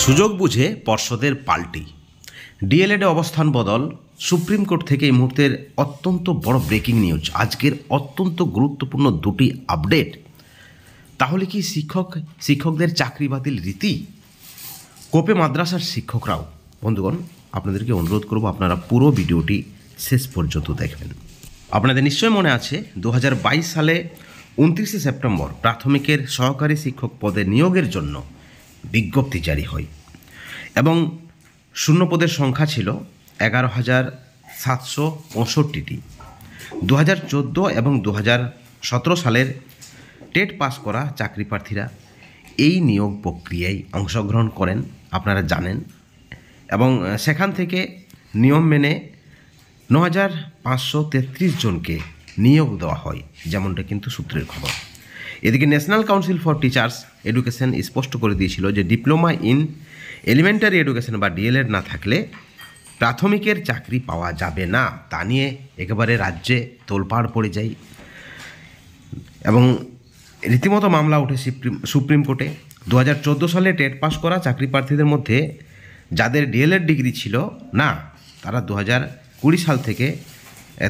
সুযোগ বুঝে পর্ষদের পাল্টি ডিএলএডে অবস্থান বদল সুপ্রিম কোর্ট থেকে এই মুহূর্তের অত্যন্ত বড় ব্রেকিং নিউজ। আজকের অত্যন্ত গুরুত্বপূর্ণ দুটি আপডেট। তাহলে কি শিক্ষকদের চাকরি বাতিল রীতি? কোপে মাদ্রাসার শিক্ষকরাও। বন্ধুগণ, আপনাদেরকে অনুরোধ করব আপনারা পুরো ভিডিওটি শেষ পর্যন্ত দেখবেন। আপনাদের নিশ্চয় মনে আছে 2022 সালে 29শে সেপ্টেম্বর প্রাথমিকের সহকারী শিক্ষক পদে নিয়োগের জন্য বিজ্ঞপ্তি জারি হয় এবং শূন্য পদের সংখ্যা ছিল 11,765টি। 2014 এবং 2017 সালের টেট পাস করা চাকরি প্রার্থীরা এই নিয়োগ প্রক্রিয়ায় অংশগ্রহণ করেন, আপনারা জানেন, এবং সেখান থেকে নিয়ম মেনে 9,533 জনকে নিয়োগ দেওয়া হয়, যেমনটা কিন্তু সূত্রের খবর। এদিকে national council for teachers education স্পষ্ট করে দিয়েছিল যে ডিপ্লোমা ইন এলিমেন্টারি এডুকেশন বা ডিএলএড না থাকলে প্রাথমিকের চাকরি পাওয়া যাবে না। তা নিয়ে একেবারে রাজ্যে তোলপাড় পড়ে যায় এবং রীতিমতো মামলা ওঠে সুপ্রিম কোর্টে। 2014 সালে টেট পাস করা চাকরি প্রার্থীদের মধ্যে যাদের ডিএলএড ডিগ্রি ছিল না, তারা 2020 সাল থেকে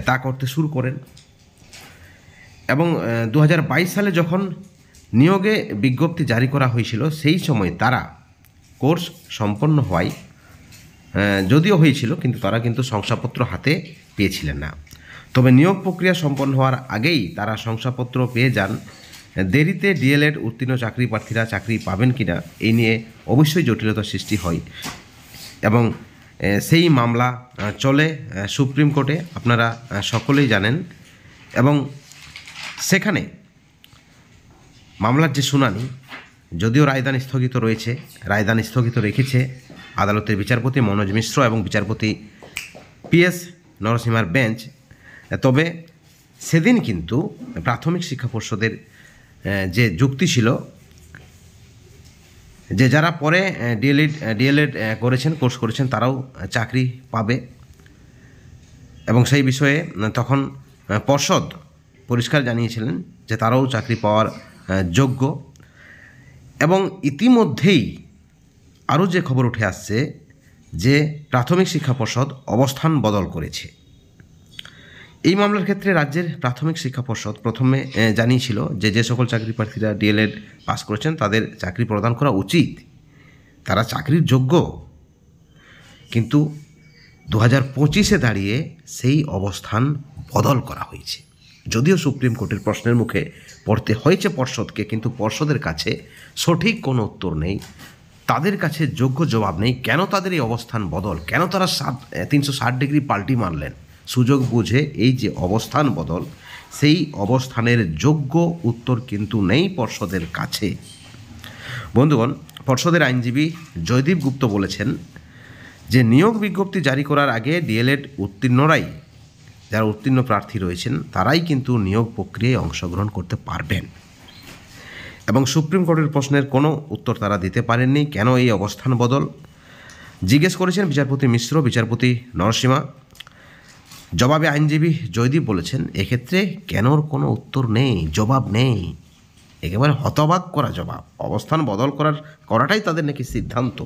তা করতে শুরু করেন এবং 2022 সালে যখন নিয়োগে বিজ্ঞপ্তি জারি করা হয়েছিল সেই সময় তারা কোর্স সম্পন্ন হওয়ায় যদিও হয়েছিল, কিন্তু তারা কিন্তু শংসাপত্র হাতে পেয়েছিলেন না। তবে নিয়োগ প্রক্রিয়া সম্পন্ন হওয়ার আগেই তারা শংসাপত্র পেয়ে যান। দেরিতে ডিএলএড উত্তীর্ণ চাকরি প্রার্থীরা চাকরি পাবেন কিনা এই নিয়ে অবশ্যই জটিলতার সৃষ্টি হয় এবং সেই মামলা চলে সুপ্রিম কোর্টে, আপনারা সকলেই জানেন। এবং সেখানে মামলার যে শুনানি, যদিও রায়দান স্থগিত রয়েছে, রায়দান স্থগিত রেখেছে আদালতের বিচারপতি মনোজ মিশ্র এবং বিচারপতি PS নরসিংহার বেঞ্চ। তবে সেদিন কিন্তু প্রাথমিক শিক্ষা পর্ষদের যে যুক্তি ছিল যে যারা পরে ডিএলএড করেছেন, কোর্স করেছেন, তারাও চাকরি পাবে এবং সেই বিষয়ে তখন পর্ষদ পরিষ্কার জানিয়েছিলেন যে তারাও চাকরি পাওয়ার যোগ্য। এবং ইতিমধ্যেই আরও যে খবর উঠে আসছে যে প্রাথমিক শিক্ষা পর্ষদ অবস্থান বদল করেছে। এই মামলার ক্ষেত্রে রাজ্যের প্রাথমিক শিক্ষা পর্ষদ প্রথমে জানিয়েছিল যে সকল চাকরি প্রার্থীরা ডিএলএড পাস করেছেন তাদের চাকরি প্রদান করা উচিত, তারা চাকরির যোগ্য। কিন্তু 2025-এ দাঁড়িয়ে সেই অবস্থান বদল করা হয়েছে। যদিও সুপ্রিম কোর্টের প্রশ্নের মুখে পড়তে হয়েছে পর্ষদকে, কিন্তু পর্ষদের কাছে সঠিক কোনো উত্তর নেই, তাদের কাছে যোগ্য জবাব নেই। কেন তাদের এই অবস্থান বদল, কেন তারা 360 ডিগ্রি পাল্টি মারলেন? সুযোগ বুঝে এই যে অবস্থান বদল, সেই অবস্থানের যোগ্য উত্তর কিন্তু নেই পর্ষদের কাছে। বন্ধুগণ, পর্ষদের আইনজীবী জয়দীপ গুপ্ত বলেছেন যে নিয়োগ বিজ্ঞপ্তি জারি করার আগে ডিএলএড উত্তীর্ণরাই, যারা উত্তীর্ণ প্রার্থী রয়েছেন, তারাই কিন্তু নিয়োগ প্রক্রিয়ায় অংশগ্রহণ করতে পারবেন এবং সুপ্রিম কোর্টের প্রশ্নের কোনো উত্তর তারা দিতে পারেননি। কেন এই অবস্থান বদল জিজ্ঞেস করেছেন বিচারপতি মিশ্র, বিচারপতি নরসিংহা। জবাবে আইনজীবী জয়দীপ বলেছেন এক্ষেত্রে কেনর কোনো উত্তর নেই, জবাব নেই, একেবারে হতবাক করা জবাব। অবস্থান বদল করাটাই তাদের নাকি সিদ্ধান্ত,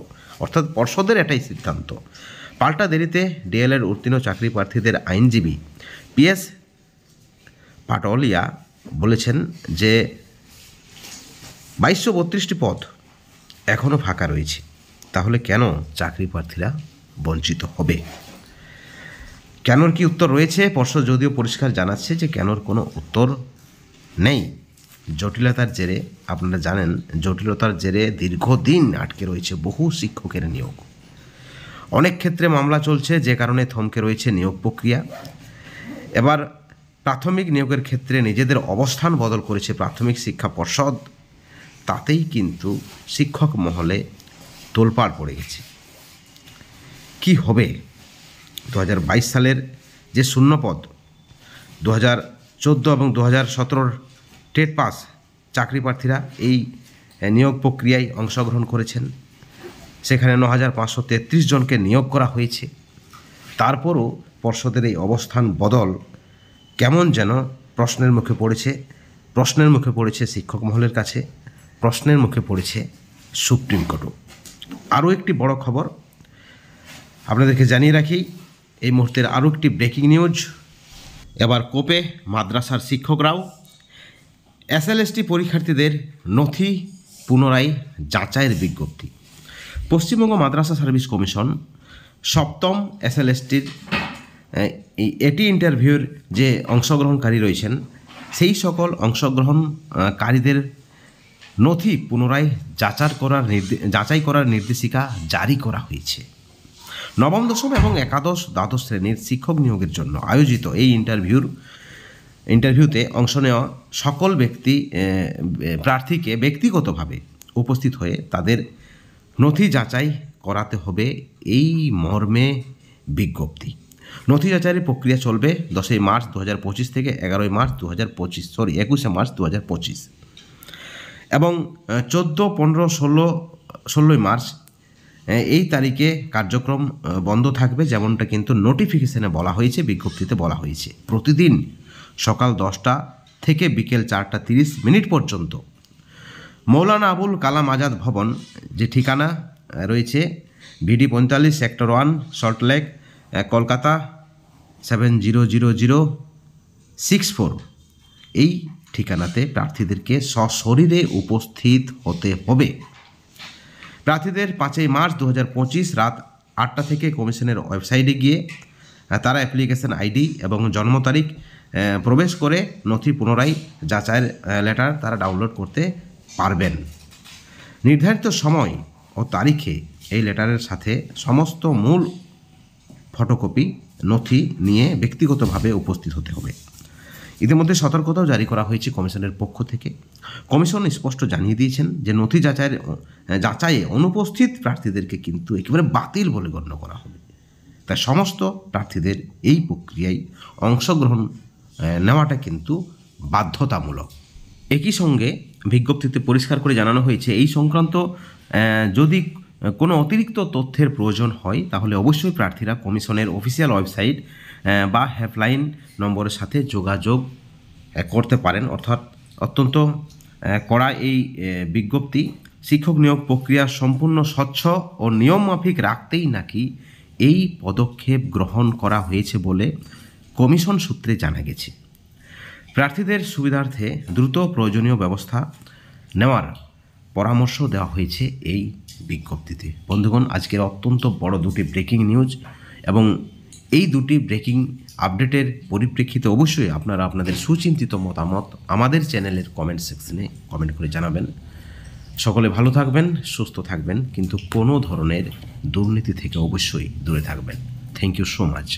অর্থাৎ পর্ষদের এটাই সিদ্ধান্ত। পাল্টা দেরিতে ডিএলএড উত্তীর্ণ চাকরি প্রার্থীদের আইনজীবী PS পাটলিয়া বলেছেন যে 2232টি পদ এখনও ফাঁকা রয়েছে, তাহলে কেন চাকরি প্রার্থীরা বঞ্চিত হবে? কেনর কি উত্তর রয়েছে? পর্ষদ যদিও পরিষ্কার জানাচ্ছে যে কেনর কোনো উত্তর নেই। জটিলতার জেরে, আপনারা জানেন, জটিলতার জেরে দীর্ঘদিন আটকে রয়েছে বহু শিক্ষকের নিয়োগ। অনেক ক্ষেত্রে মামলা চলছে, যে কারণে থমকে রয়েছে নিয়োগ প্রক্রিয়া। এবার প্রাথমিক নিয়োগের ক্ষেত্রে নিজেদের অবস্থান বদল করেছে প্রাথমিক শিক্ষা পর্ষদ, তাতেই কিন্তু শিক্ষক মহলে তোলপাড় পড়ে গেছে। কি হবে? 2022 সালের যে শূন্যপদ, 2014 এবং 2017 টেট পাস চাকরি প্রার্থীরা এই নিয়োগ প্রক্রিয়ায় অংশগ্রহণ করেছেন, সেখানে 9,533 জনকে নিয়োগ করা হয়েছে। তারপরও পর্ষদের এই অবস্থান বদল কেমন যেন প্রশ্নের মুখে পড়েছে শিক্ষক মহলের কাছে, প্রশ্নের মুখে পড়েছে সুপ্রিম কোর্টও। আরও একটি বড় খবর আপনাদেরকে জানিয়ে রাখি, এই মুহূর্তের আরও একটি ব্রেকিং নিউজ। এবার কোপে মাদ্রাসার শিক্ষকরাও এসএলএসটি পরীক্ষার্থীদের নথি পুনরায় যাচাইয়ের বিজ্ঞপ্তি। পশ্চিমবঙ্গ মাদ্রাসা সার্ভিস কমিশন সপ্তম এসএলএসটির এটি ইন্টারভিউর যে অংশগ্রহণকারী রয়েছেন সেই সকল অংশগ্রহণকারীদের নথি পুনরায় যাচাই করার নির্দেশিকা জারি করা হয়েছে। নবম, দশম এবং একাদশ দ্বাদশ শ্রেণীর শিক্ষক নিয়োগের জন্য আয়োজিত এই ইন্টারভিউতে অংশ নেওয়া সকল প্রার্থীকে ব্যক্তিগতভাবে উপস্থিত হয়ে তাদের নথি যাচাই করাতে হবে, এই মর্মে বিজ্ঞপ্তি। নথি যাচাইয়ের প্রক্রিয়া চলবে 10 মার্চ 2025 থেকে 11 মার্চ 21 মার্চ 2025 এবং 14, 15, 16 মার্চ এই তারিখে কার্যক্রম বন্ধ থাকবে, যেমনটা কিন্তু নোটিফিকেশনে বলা হয়েছে, বিজ্ঞপ্তিতে বলা হয়েছে। প্রতিদিন সকাল 10টা থেকে বিকেল 4:30 পর্যন্ত মৌলানা আবুল কালাম আজাদ ভবন, যে ঠিকানা রয়েছে BD 45 সেক্টর 1 সল্টলেক, কলকাতা 700064, এই ঠিকানাতে প্রার্থীদেরকে সশরীরে উপস্থিত হতে হবে। প্রার্থীদের 5 মার্চ 2025 রাত 8টা থেকে কমিশনের ওয়েবসাইটে গিয়ে তারা অ্যাপ্লিকেশন আইডি এবং জন্ম তারিখ প্রবেশ করে নথি পুনরায় যাচাইয়ের লেটার তারা ডাউনলোড করতে পারবেন। নির্ধারিত সময় ও তারিখে এই লেটারের সাথে সমস্ত মূল ফটোকপি নথি নিয়ে ব্যক্তিগতভাবে উপস্থিত হতে হবে। ইতিমধ্যে সতর্কতাও জারি করা হয়েছে কমিশনের পক্ষ থেকে। কমিশন স্পষ্ট জানিয়ে দিয়েছেন যে নথি যাচাইয়ে অনুপস্থিত প্রার্থীদেরকে কিন্তু একেবারে বাতিল বলে গণ্য করা হবে। তাই সমস্ত প্রার্থীদের এই প্রক্রিয়ায় অংশগ্রহণ নেওয়াটা কিন্তু বাধ্যতামূলক। একই সঙ্গে বিজ্ঞপ্তিতে পরিষ্কার করে জানানো হয়েছে, এই সংক্রান্ত যদি কোনো অতিরিক্ত তথ্যের প্রয়োজন হয় তাহলে অবশ্যই প্রার্থীরা কমিশনের অফিসিয়াল ওয়েবসাইট বা হেল্পলাইন নম্বরের সাথে যোগাযোগ করতে পারেন। অর্থাৎ অত্যন্ত কড়া এই বিজ্ঞপ্তি। শিক্ষক নিয়োগ প্রক্রিয়া সম্পূর্ণ স্বচ্ছ ও নিয়মমাফিক রাখতেই নাকি এই পদক্ষেপ গ্রহণ করা হয়েছে বলে কমিশন সূত্রে জানা গেছে। প্রার্থীদের সুবিধার্থে দ্রুত প্রয়োজনীয় ব্যবস্থা নেওয়ার পরামর্শ দেওয়া হয়েছে এই বিজ্ঞপ্তিতে। বন্ধুগণ, আজকের অত্যন্ত বড় দুটি ব্রেকিং নিউজ এবং এই দুটি ব্রেকিং আপডেটের পরিপ্রেক্ষিতে অবশ্যই আপনারা আপনাদের সুচিন্তিত মতামত আমাদের চ্যানেলের কমেন্ট সেকশনে কমেন্ট করে জানাবেন। সকলে ভালো থাকবেন, সুস্থ থাকবেন, কিন্তু কোনো ধরনের দুর্নীতি থেকে অবশ্যই দূরে থাকবেন। Thank you so much.